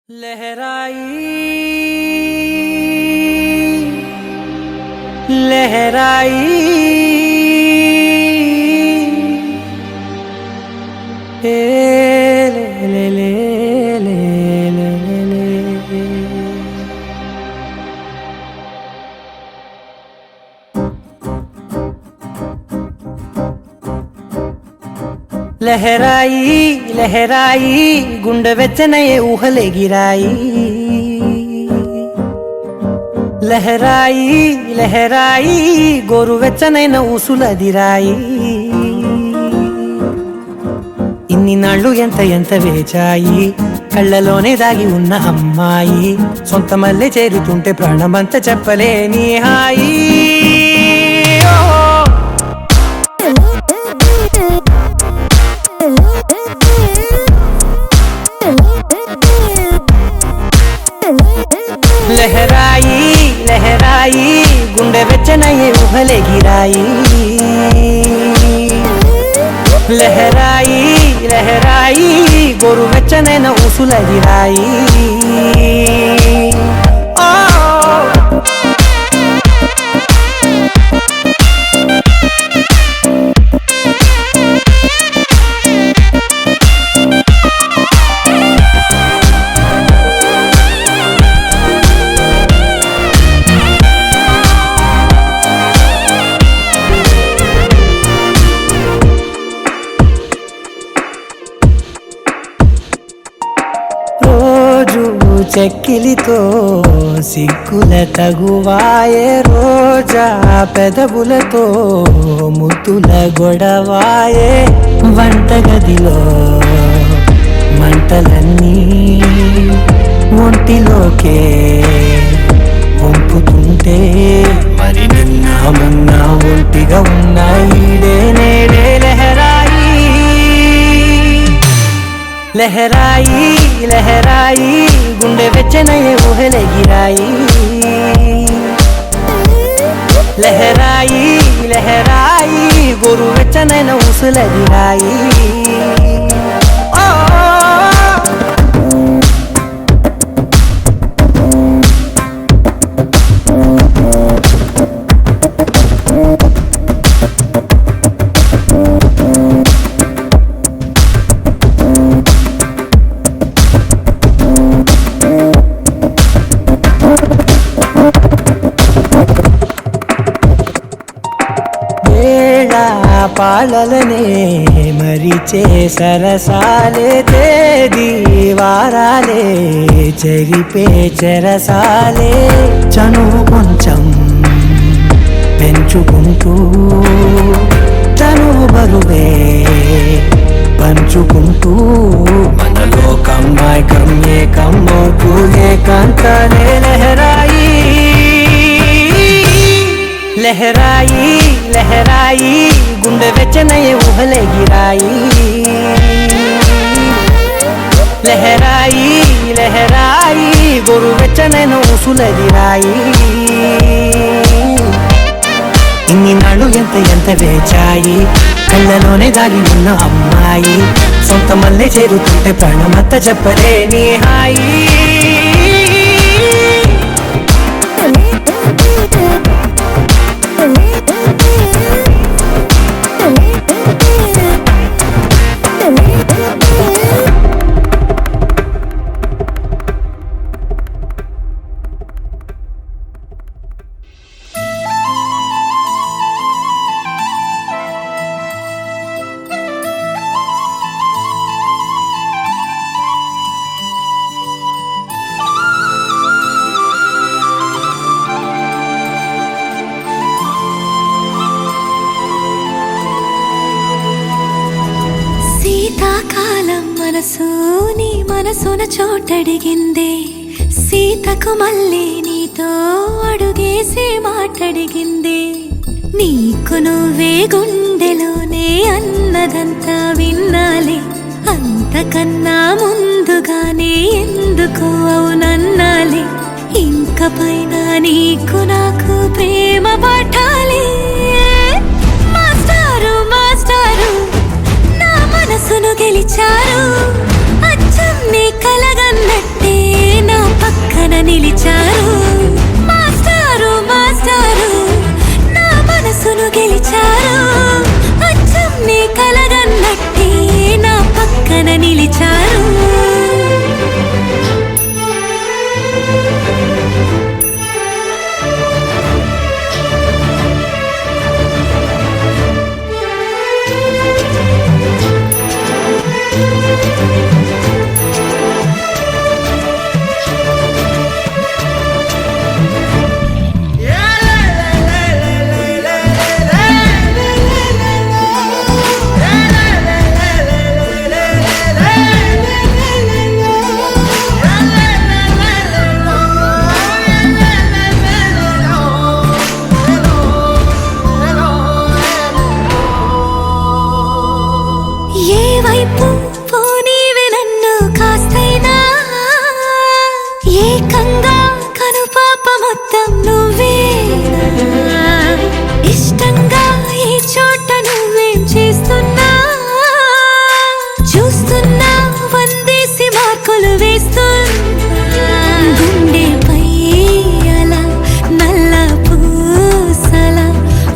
लहराई लहराई ले ले ले ले ले ले लहराई लहराई गुंडे వెచ్చనయే ఊహలెగిరాయి లహరాయి లహరాయి గోరువెచ్చనైన ఊసులదిరాయి ఇన్ని నాళ్ళు ఎంత వేచాయి కళ్ళలోనే దాగి ఉన్న అమ్మాయి సొంత మల్లె చేరుతుంటే ప్రాణమంతా చెప్పలేని హాయి లహరాయి లహరాయి గుండె వెచ్చనయే ఊహలెగిరాయి లహరాయి లహరాయి గోరు వెచ్చనైన ఊసులదిరాయి చెక్కిలితో సిగ్గుల తగువాయే రోజా పెదవులతో ముతుల గొడవాయే వంటగదిలో మంటలన్నీ ఒంటిలోకే వంపుతుంటే మరి నిన్న మొన్న ఒంటిగా ఉన్నాయి నేడే లహరాయి లహరాయి లహరాయి గుండె వెచ్చనయే ఊహలెగిరాయి లహరాయి లహరాయి గోరు వెచ్చనైన ఊసులదిరాయి పాలలనే మరిచే సరసాలే తేదీ వారాలే చెరిపే చెరసాలే చనువు కొంచెం పెంచుకుంటూ చనువు బరువే పంచుకుంటూ మనలో కమ్మాయి కమ్మే కమ్మోకు ఏకాంతలే లహరాయి లహరాయి లహరాయి గుండె వెచ్చనయే ఊహలెగిరాయి లహరాయి లహరాయి గోరు వెచ్చనైన ఊసులదిరాయి ఇన్ని నాళ్ళు ఎంత వేచాయి కళ్ళలోనే దాగి ఉన్న అమ్మాయి సొంత మల్లె చేరుతుంటే ప్రాణమంతా చెప్పలేని హాయి మనసు నీ మనసున చోటడిగిందే సీతకు మళ్ళీ నీతో అడుగేసి మాటడిగిందే నీకు నువ్వే గుండెలోనే అన్నదంతా విన్నాలే అంతకన్నా ముందుగానే ఎందుకు అవునన్నాలే ఇంక పైన నీకు నాకు ప్రేమ పాఠాలే మాస్టారు మాస్టారు నా మనసును గెలిచారు అచ్చం నీ కలగన్నట్టే మొత్తం నువ్వేనా ఇష్టంగా ఈ చోట నువ్వేం చేస్తున్నా చూస్తున్నా వందేసి మార్కులు వేస్తున్నా గుండెపై అలా నల్ల పూసల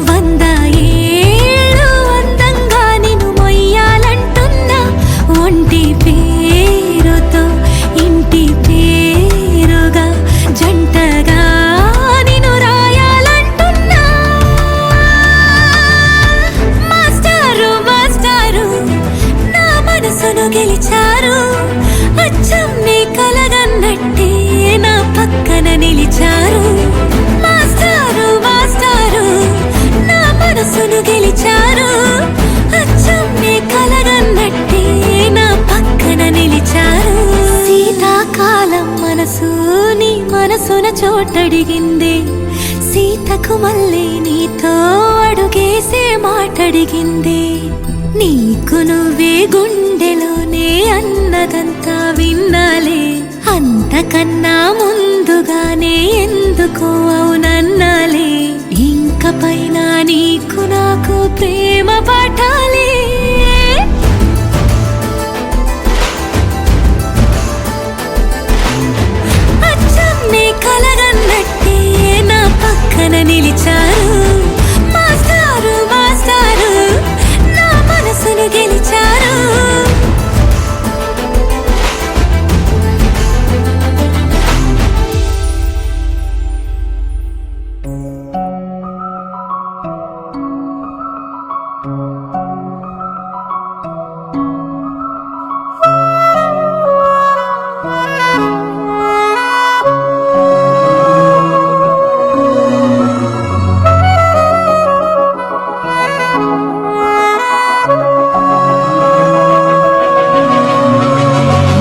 100 ఏళ్ళు అందంగా నిన్ను మొయ్యాలంటున్నా ఒంటి పేరుతో ఇంటి పేరుగా జంటగా నిన్ను రాయాలంటున్నా మాస్టారు మాస్టారు నా మనసును గెలిచారు అచ్చం నీ కలగన్నట్టే నా పక్కన నిలిచారు మాస్టారు మాస్టారు నా మనసును గెలిచారు అచ్చం నీ కలగన్నట్టే నా పక్కన నిలిచారు శీతాకాలం మనసు నీ మనసున చోటడిగింది సీతకు మళ్ళీ నీతో అడుగేసే మాటడిగింది నీకు నువ్వే గుండెలోనే అన్నదంతా విన్నాలే అంతకన్నా ముందుగానే ఎందుకో అవునన్నాలే ఇంక పైన నీకు నాకు ప్రేమ పాఠాలే అచ్చం నీ కలగన్నట్టే నా పక్కన నిలిచారు మాస్టారు మాస్టారు నా మనసును గెలిచారు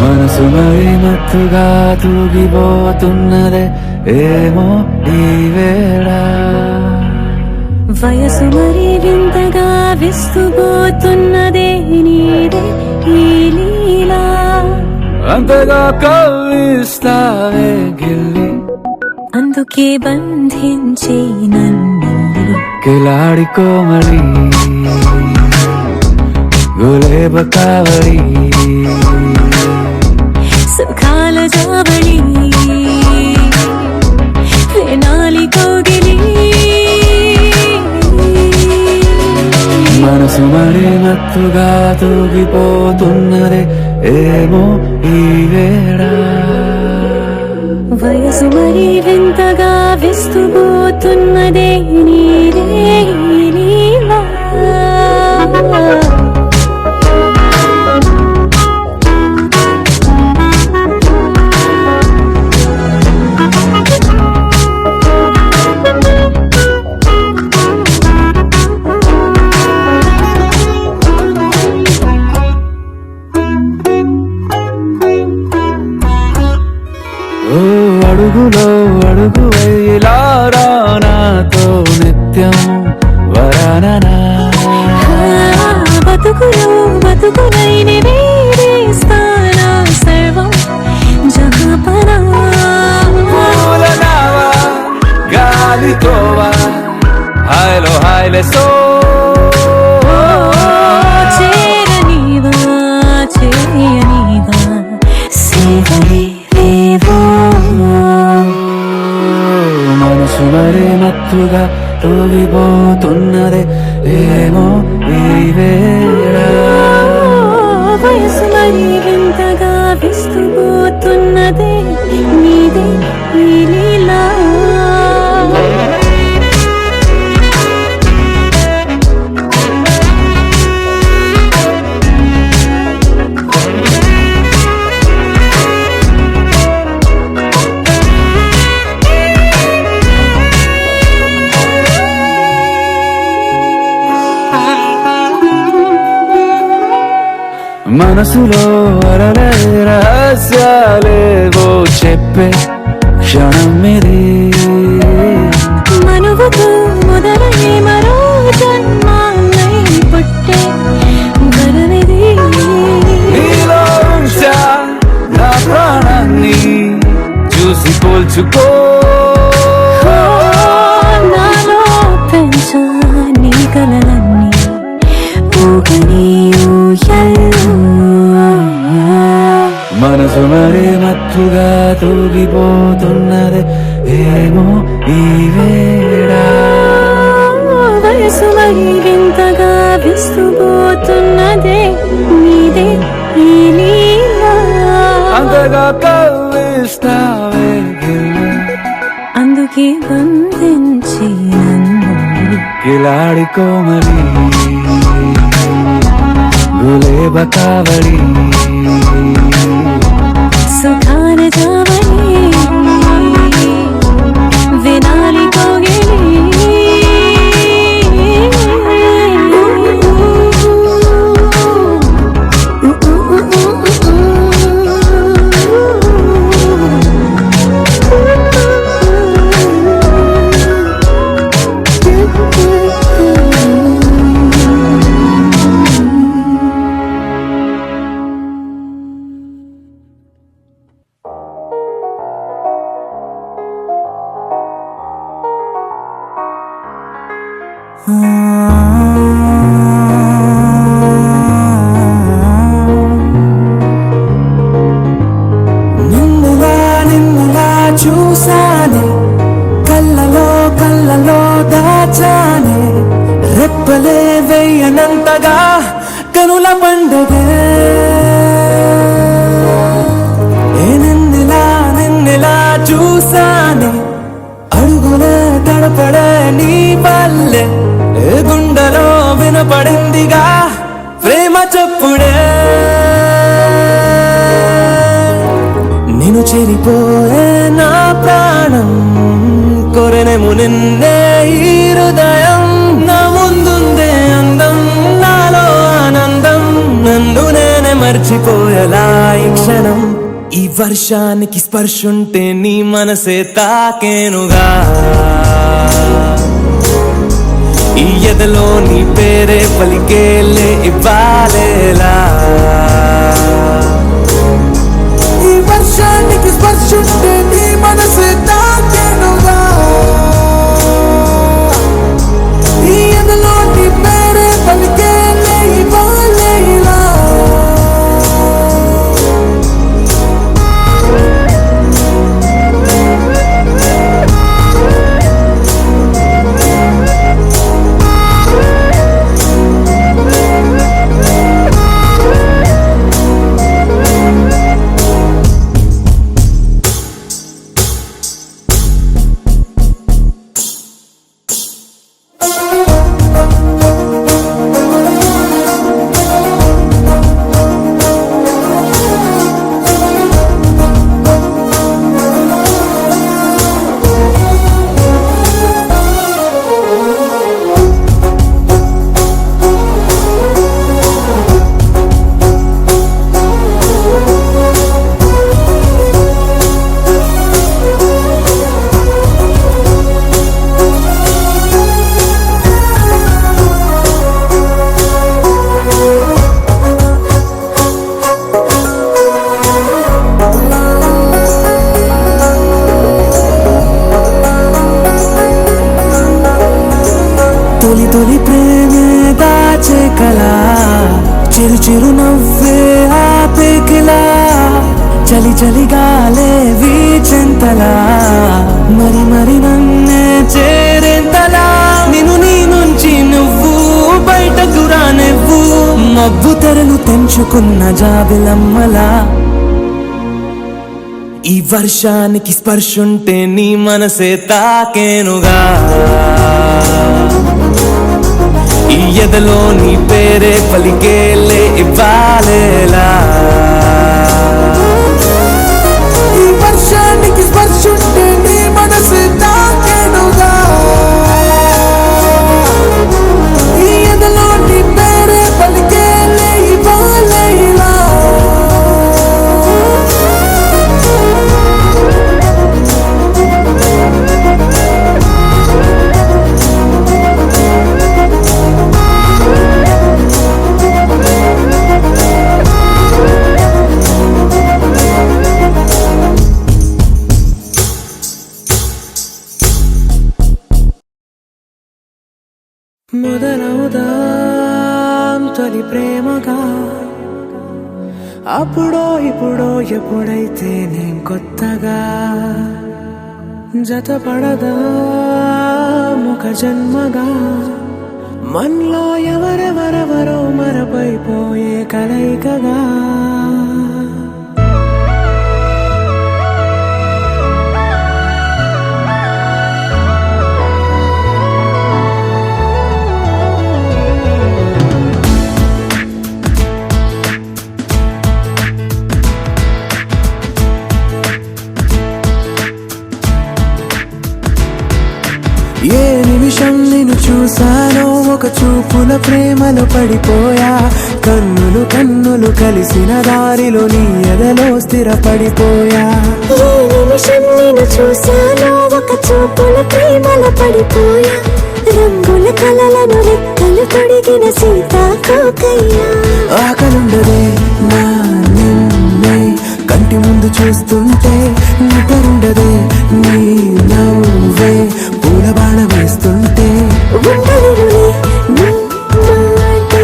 మనసు మరి మత్తుగా తూగిపోతున్నదే ఏమో ఈ వేళ వయసు మరి వింతగా విస్తుపోతున్నదే నీదే ఈ లీలా అంతగా కవ్విస్తావే గిల్లి అందుకే బంధించి నన్ను కిలాడి కోమలి గులేబ కావడి సుఖాల జాబళి వేనాలి కోగిలి మనసు మరి మత్తుగా తూగిపోతున్నదే ఏమో ఈ వేళ వయసు మరి వింతగా విస్తుపోతున్నదే నీదే ఈ లీలా ఓ అడుగులో అడుగు వేలారా నాతో నిత్యం వరాననా బతుకులో బతుకులైన వేరేస్తానా సర్వం జహాపనా పూలనావా గాలితోవా హాయ్లో హాయ్లే సో చేరనీవా చేయనీవా సేవలే మనసు మరి మత్తుగా తూగిపోతున్నదే ఏమో ఈ వేళ వయసు మరి వింతగా విస్తుపోతున్నదే నీదే ఈ లీలా మనసులో అరలే రహస్యాలేవో చెప్పే క్షణం ఇది మనువుకు మొదలయ్యే మరో జన్మాన్నై పుట్టే వరమిది నీలో ఉంచా నా ప్రాణాన్ని చూసి పోల్చుకో మరే మత్తుగా తూగిపోతున్నదే ఏమో ఈ వేళ. వయసు మరి వింతగా విస్తుపోతున్నదే నీదే ఈ లీలా. అంతగా కవ్విస్తావే గిల్లి, అందుకే బంధించి నన్ను కిలాడి కోమలి గులేబ కావడి సుఖాన జావని వినాలి కోగిలి. నిన్నులా చూసానే, కళ్ళలో దాచానే, రెప్పలే వెయ్యనంతగా కనుల పండగే. నిన్నులా చూసానే, అడుగులే తడపడే నీ పల్లె, గుండెలో వినపడిందిగా ప్రేమ చప్పుడే. నేను చెరిపోయే నా ప్రాణం, కొరెనేము నిన్నే ఈ హృదయం. నా ముందుందే అందం, నాలో ఆనందం, నన్ను నేనే మర్చిపోయేలా ఈ క్షణం. ఈ వర్షానికి స్పర్శుంటే నీ మనసే తాకేనుగా, ఈ ఎదలో నీ పేరే పలికేలే ఇవ్వాలేలా. ఈ వర్షానికి స్పర్శుంటే నీ మనసే తాకేనుగా, ఈ ఎదలో నీ పేరే పలికేలే ఇవ్వాలేలా. తొలి ప్రేమే దాచే కళ, చిరు నవ్వే ఆపేకిలా, చలి గాలే వీచెంతలా, మరి నన్నే చేరేంతలా. నిన్ను నీ నుంచి నువ్వు బయటకు రానివ్వు, మబ్బు తెరలు తెంచుకున్న జాబిలమ్మలా. ఈ వర్షానికి స్పర్శుంటే నీ మనసే తాకేనుగా, ఈ ఎదలో నీ పేరే పలికేలే ఇవ్వాలేలా. ఈ వర్షానికి స్పర్శుంటే నీ మనసే తాకేనుగా, ఈ ఎదలో నీ పేరే పలికేలే ఇవ్వాలేలా. మొదలవుదాం తొలి ప్రేమగా, అప్పుడో ఇప్పుడో ఎప్పుడైతే నేను కొత్తగా జతపడదా ముఖ జన్మగా మనలో ఎవరెవరెవరో మరపైపోయే కలయికగా ఏ నిమిషం నిన్ను చూసానో ఒక చూపుల ప్రేమలో పడిపోయా కన్నులు కన్నులు కలిసిన దారిలో నీ ఎదలో స్థిరపడిపోయా ఏ నిమిషం నేను చూశానో ఒక చూపుల ప్రేమలో పడిపోయా రంగుల కలలను రెక్కలు తొడిగిన సీతాకోకయ్యా ఆకలుండదే నా నిన్నే కంటి ముందు చూస్తుంటే నిద్రుండదే నీ నవ్వే పూల బాణం వేస్తుంటే ఉండలేనులే నీ మాటే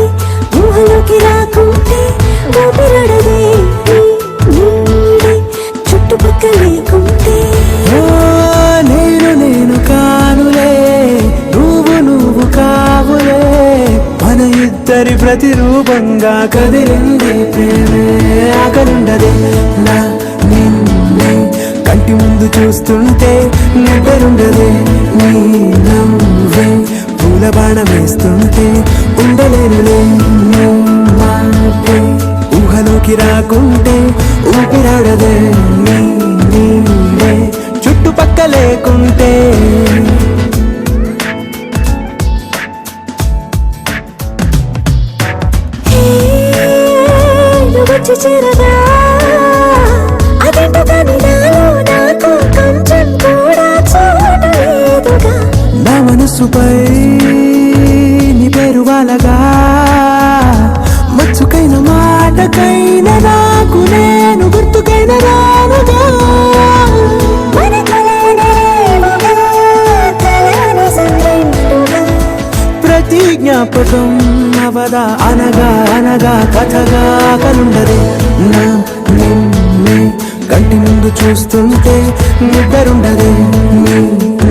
ఊహలోకి రాకుంటే ఊపిరాడదే నీ నీడే చుట్టుపక్కల లేకుంటే ఓ నేను కానులే నువ్వు కావులే మన ఇద్దరి ప్రతిరూపంగా కదిలింది ప్రేమే ఆకలుండదే నా నిన్నే కంటి ముందు చూస్తుంటే నిద్రుండదే నీ నవ్వే పూల బాణం వేస్తుంటే ఉండలేనులే నీ మాటే ఊహలోకి రాకుంటే ఊపిరాడదే నీ నీడే చుట్టుపక్క లేకుంటే వచ్చి చేరగా అదేంటో కానీ నాలో నాకు కొంచెం కూడా చోటు లేదుగా నా మనసుపై నీ పేరు వాలగా మచ్చుకైన మాటకైన నాకు నేను గుర్తుకైన రానుగా మన కలనేమోగా కలని సంగంటుగా ప్రతి జ్ఞాపకం అవదా అనగా అనగా కథగా కలుండదే నా నిన్నే కంటి ముందు చూస్తుంటే నిద్రుండదే నీ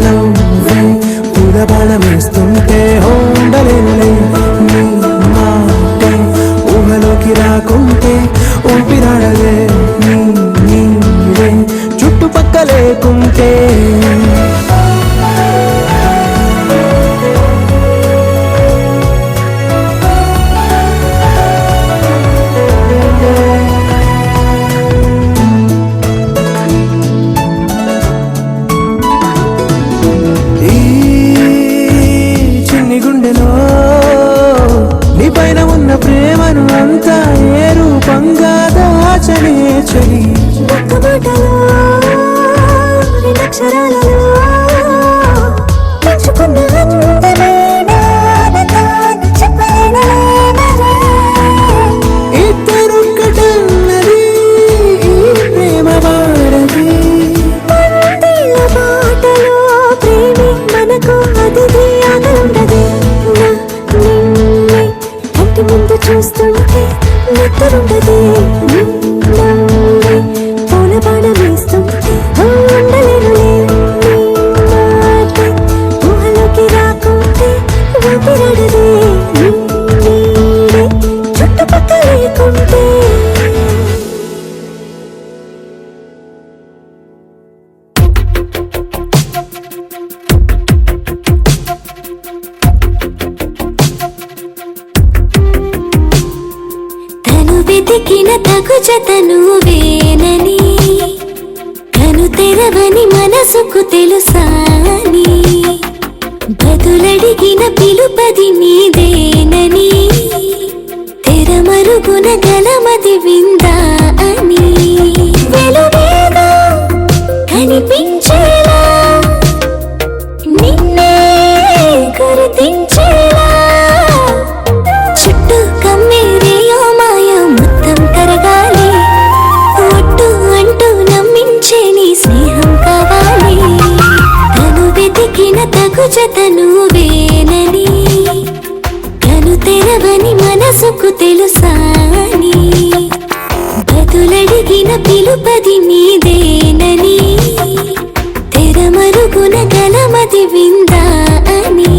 నవ్వే పూల బాణం వేస్తుంటే ఉండలేనులే నీ మాటే ఊహలోకి రాకుంటే ఊపిరాడదే నీ నీడే చుట్టుపక్క లేకుంటే నీ పైన ఉన్న ప్రేమను అంతా ఏ రూపంగా దాచనే చలి ఒక్క మాటలో రెండక్షరాలలో పెంచుకున్న అందమైన ఆనందాన్ని చెప్పలేనులే ఇద్దరొక్కటన్నది ఈ ప్రేమ వాడది పందిళ్ళ బాటలో ప్రేమి మనకు అతిథి ఆగలుండదే నా నిన్నే కంటి ముందు చూస్తుంటే నిద్రుండదే నీ నవ్వే పూల బాణం వేస్తుంటే ఉండలేనులే నీ మాటే ఊహలోకి రాకుంటే ఊపిరాడదే నీ నీడే చుట్టుపక్కల లేకుంటే తను వెతికిన తగు జతను వేనని కను తెరవని మనసుకు తెలుసాని బదులడిగిన పిలుపది నీదేనని తెరమరుగున గలమది విందా అని వెలువేగా కనిపించేలా నిన్నే గుర్తించేలా చుట్టూ కమ్మేరేయో మాయ మొత్తం కరగాలి ఒట్టు అంటూ నమ్మించే నీ స్నేహం కావాలి తను వెతికిన తగు జతను వేనని కను తెరవని మనసుకు తెలుసాని అడిగిన పిలుపది నీదేనని తెరమరుగున గలమది విందా అని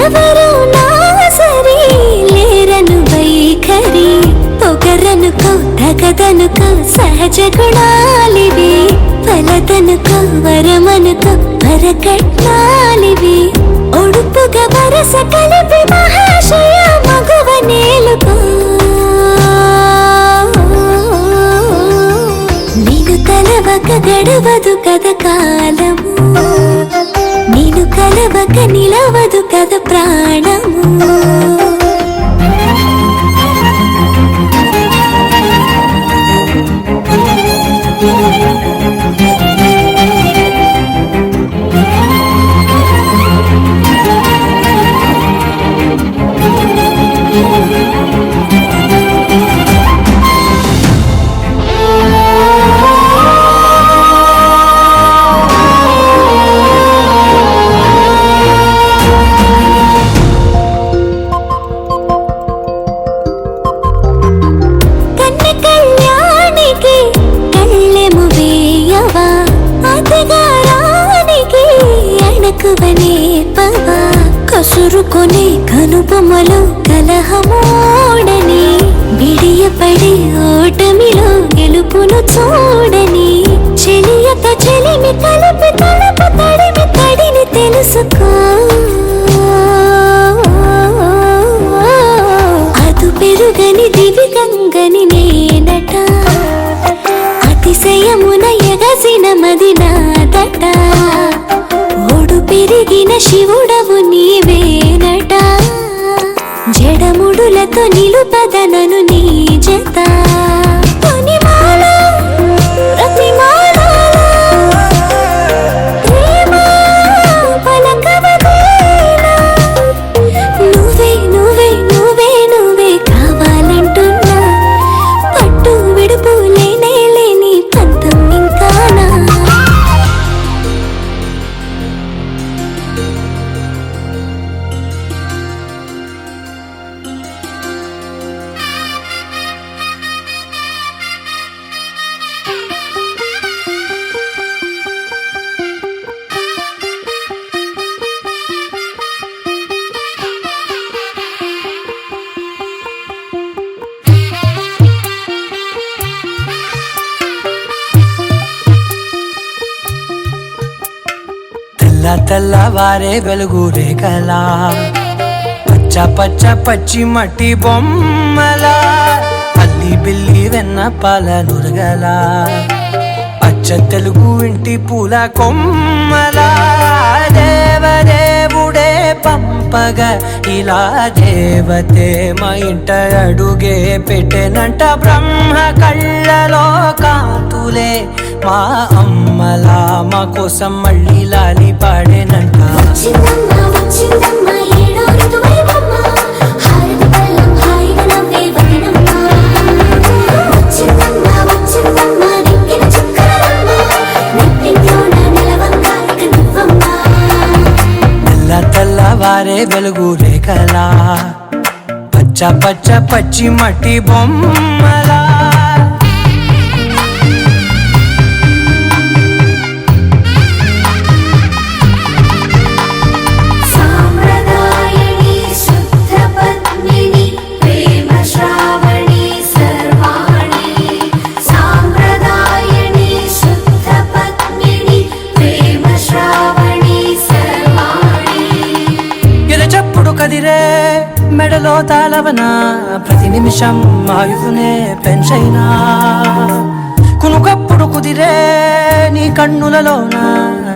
ఎవరు నా సరి లేరను వైఖరి పొగరనుకో తగదనుకో సహజ గుణాలివి ఫలదనుకో వరమనుకో వరకట్నాలివి ఒడుపుగా వరస కలిపి మహాశయ మగువ నేలుకో నేను తలవక గడవదు కథ కాలము నేను కలవక నిలవదు కథ ప్రాణము కసురుకొనే కనుబొమ్మలో కలహమోడని బిడియపడి ఓటమిలో గెలుపును చూడని చెలియత చెలిమి కలిపి తలుపు తడిమి తడిని తెలుసుకో అదు పెరుగని దివి గంగని నేనట అతిశయమున ఎగసిన మది నాదట పెరిగిన శివుడవు నీవేనట జడముడులతో నిలుపదనను నీ జత కొనిమాల ప్రతిమాల ప్రేమ పలకవదేనా నువ్వే నువ్వే నువ్వే నువ్వే కావాలంటున్నా పట్టు విడుపు లేనే లేని పంతం ఇంకానా తెల్లవారే వెలుగు రేఖలా పచ్చ పచ్చ పచ్చి మట్టి బొమ్మలా అల్లి బిల్లి వెన్న పాల నురగలా అచ్చ తెలుగు ఇంటి పూల కొమ్మలా దేవదేవుడే పంపగా ఇలా దేవతే మా ఇంట అడుగే పెట్టెనంట బ్రహ్మ కళ్ళలో కాంతులే మా అమ్మలా మా కోసం మళ్ళీ లాలి పాడేనంట తెల్లవారే వెలుగు రేఖలా పచ్చ పచ్చ పచ్చి మట్టి బొమ్మలా కదిరే మెడలో తాళవన ప్రతి నిమిషం ఆయుధునే పెంచైనా కునుకప్పుడు కుదిరే నీ కన్నులలోన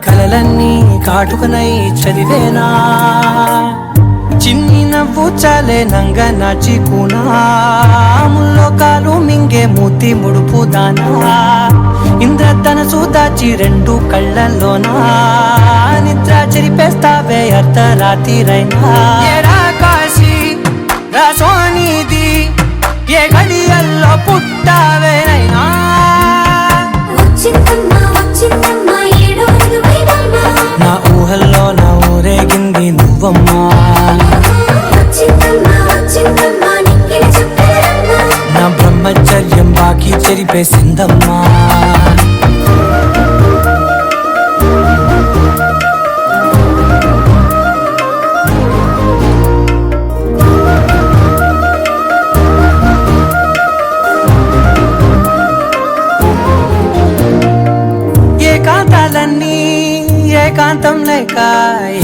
కలలన్నీ కాటుకనై చదివేనా చిన్ని నవ్వు చాలే నంగ నాచి కూనాముల్లో కాలు మింగే మూతి ముడుపు దానా ఇంద్రధనసు దాచి రెండు కళ్ళల్లోనా నిద్ర చెరిపేస్తావే అర్ధరాత్రిరైనా ఏరా కాశీ రాసోనిది ఏ గడియల్లో పుట్టావేనైనా నా ఊహల్లో నా ఊరేగింది నువ్వమ్మా నా బ్రహ్మచర్యం బాకీ చెరిపేసిందమ్మా ఏకాంతాలన్నీ ఏకాంతం లేక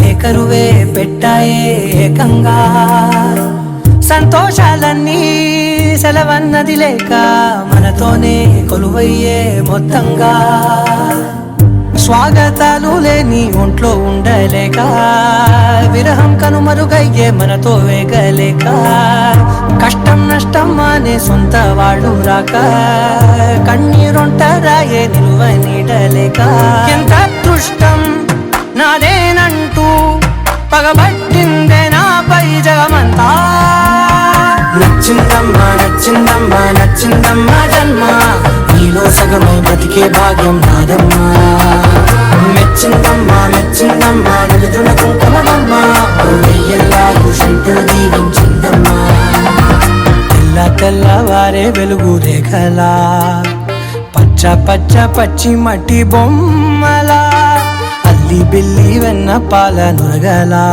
ఏకరువే పెట్టాయే ఏకంగా సంతోషాలన్నీ సెలవన్నది లేక మనతోనే కొలువయ్యే మొత్తంగా స్వాగతాలు లేని ఒంట్లో ఉండలేక విరహం కనుమరుగయ్యే మనతో వేగలేక కష్టం నష్టం అనే సొంత వాళ్ళు రాక కన్నీరొంటరాయే నిలువ నీడలేక ఎంత అదృష్టం నాదేనంటూ పగబట్టిందే నాపై జగమంతా నచ్చిందమ్మా నచ్చిందమ్మా నచ్చిందమ్మా జన్మ నీలో సగమై బ్రతికే భాగ్యం నాదమ్మా మెచ్చిందమ్మా మెచ్చిందమ్మా నిలుదున కుంకుమమ్మా వెయ్యల్లా కుషంతులు దీవించిందమ్మా తెల్ల తెల్లవారే వెలుగు రేఖలా పచ్చ పచ్చ పచ్చి మట్టి బొమ్మలా అల్లి బిల్లి వెన్న పాల నురగలా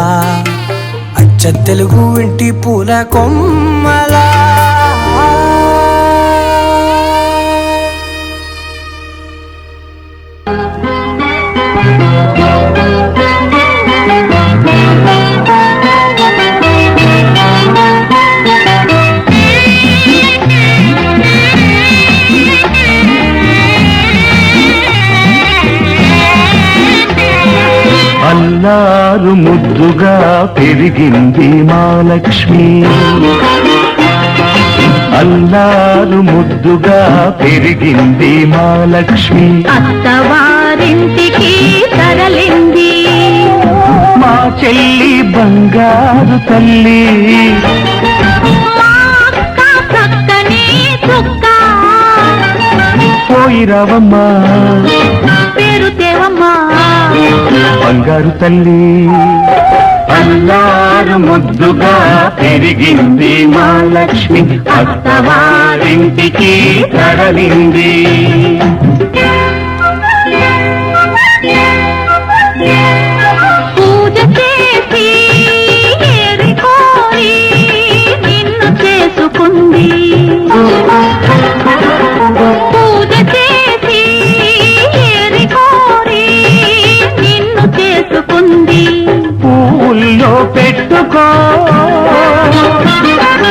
అచ్చ తెలుగు ఇంటి పూల కొమ్మలా అల్లారు ముద్దుగా పెరిగింది మా లక్ష్మి అల్లారు ముద్దుగా పెరిగింది మా లక్ష్మి అత్తవారింటికి తరలింది మా చెల్లి బంగారు తల్లి మా అక్క చక్కని చుక్క పోయి రావమ్మా పేరు దేవమ్మా బంగారు తల్లి అల్లారు ముద్దుగా పెరిగింది మా లక్ష్మి అత్తవారింటికి తరలింది పూజ చేసి ఏరి కోరి నిన్ను చేసుకుంది పూజ చేసి ఏరి కోరి నిన్ను చేసుకుంది పువ్వుల్లో పెట్టుకో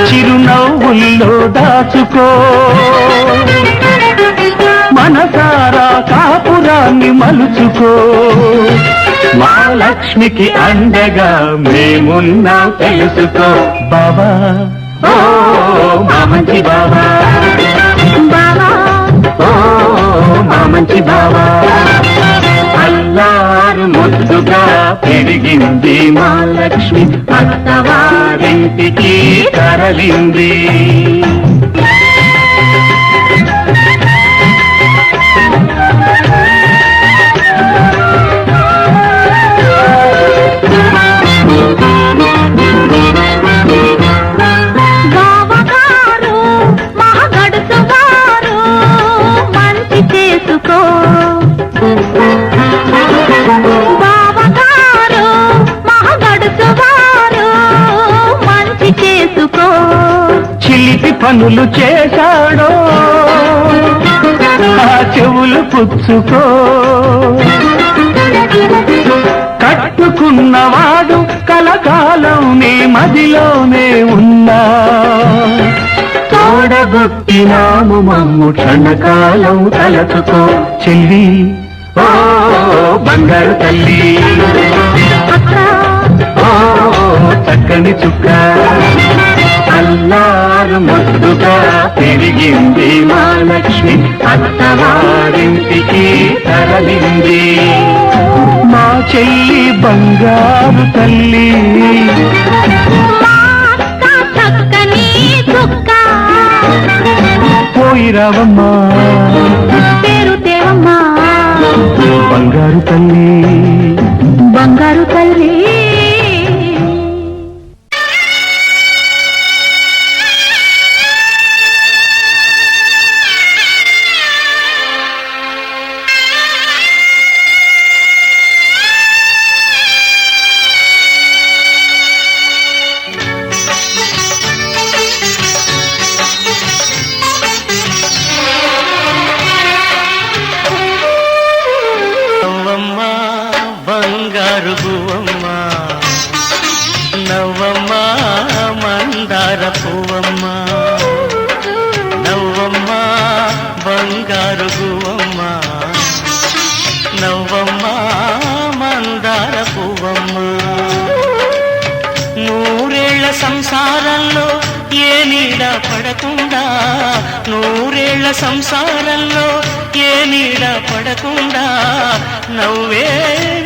చిరునవ్వుల్లో దాచుకో మనసారా కాపురాన్ని మలుచుకో మా లక్ష్మికి అండగా మేమున్నా తెలుసుకో బాబా ఓ మా మంచి బాబా బావా ఓ మా మంచి బాబా అల్లారు ముద్దుగా పెరిగింది మా లక్ష్మి అత్తవారింటికి తరలింది బావగారు మహగడుసు గారు మంచి చేసుకో బావగారు మహగడుసు గారు మంచి చేసుకో చిలిపి పనులు చేశాడో ఆ చెవులు పుచ్చుకో కట్టుకున్నవాడు కలకాలం నీ మదిలోనే ఉన్నా తోడగొట్టినాము మమ్ము క్షణకాలం తలచుకో చెల్లి ఓ బంగారు తల్లి అక్క ఓ చక్కని చుక్క అల్లారు ముద్దుగా పెరిగింది మా లక్ష్మి అత్తవారింటికి తరలింది మా చెల్లి బంగారు తల్లి చక్కని చుక్క పోయి రావమ్మా పేరు దేవమ్మా బంగారు తల్లి బంగారు తల్లి బంగారు గువ్వమ్మ నవ్వమ్మ మందార పువ్వమ్మ నవ్వమ్మ బంగారు గువ్వమ్మ నవ్వమ్మ మందార పువ్వమ్మ నూరేళ్ల సంసారంలో ఏ నీడ పడకుండా నూరేళ్ల సంసారంలో ఏ నీడ పడకుండా నవ్వే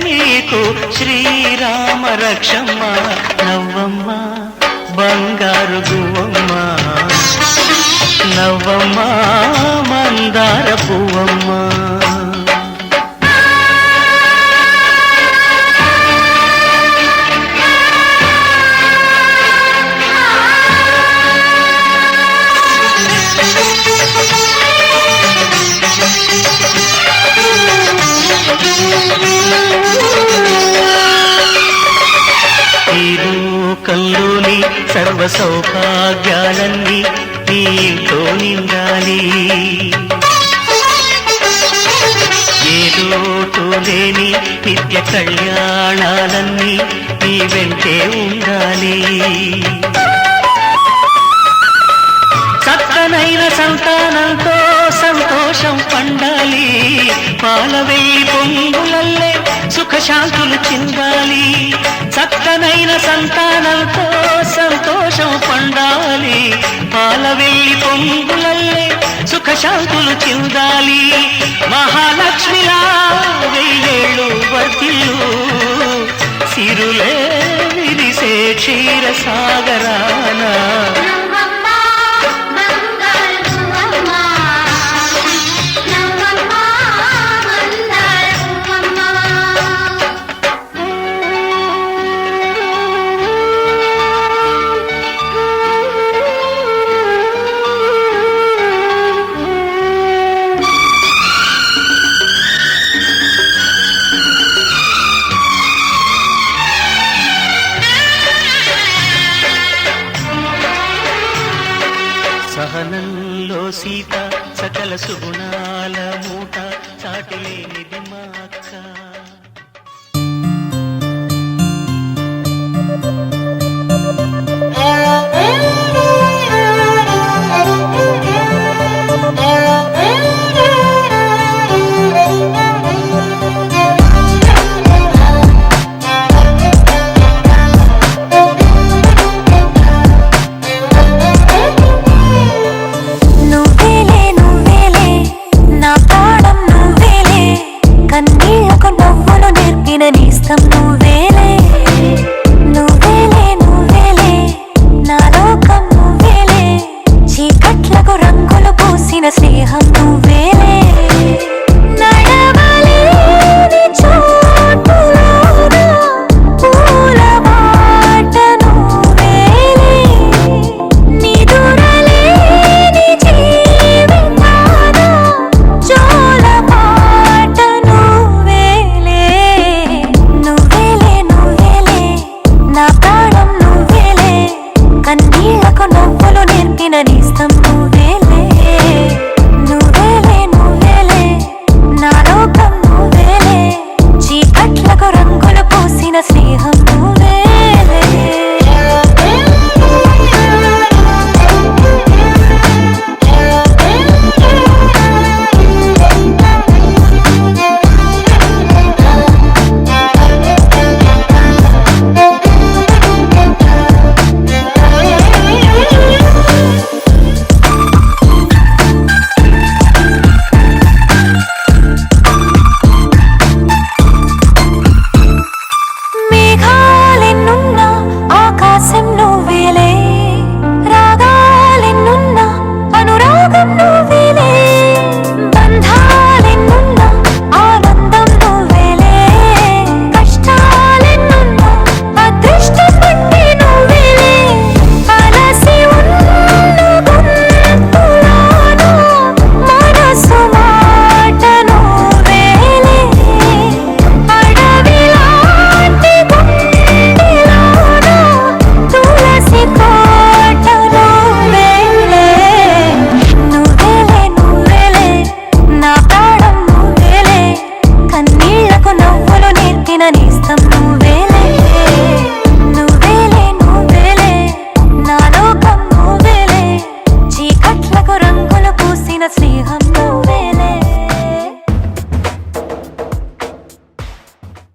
నీకు శ్రీరామ రక్షమ్మ నవ్వమ్మ బంగారు గువ్వమ్మ నవ్వమ్మ మందార పువ్వమ్మ కల్లోని సర్వ సౌభాగ్యాలన్నీ నీతో నిండాలి ఏ లోటు లేని నిత్య కళ్యాణాలన్నీ నీ వెంటే ఉండాలి చక్కనైన సంతానంతో సంతోషం పండాలి పాలవెల్లి పొంగులల్లే సుఖశాంతులు చిందాలి చక్కనైన సంతానంతో సంతోషం పండాలి పాలవెల్లి పొంగులల్లే సుఖశాంతులు చిందాలి మహాలక్ష్మిలా వెయ్యేళ్ళు వర్తిల్లు సిరులే విరిసే క్షీర సాగరాన సహనంలో సీత సకల సుగుణాల మూట చాటిలేనిది మా అక్క స్నేహం నువ్వేలే నడవలేని చోటులోన పూల బాట నువ్వేలే నిదురలేని జీవితాన జోల పాట నువ్వేలే నువ్వేలే నువ్వేలే నా ప్రాణం నువ్వేలే కన్నీళ్లకు నవ్వులు నేర్పిన నేస్తం నువ్వేలే దొరికిన నేస్తం నువ్వేలే నువ్వేలే నువ్వేలే నా లోకం నువ్వేలే చీకట్లకు రంగులు పూసిన స్నేహం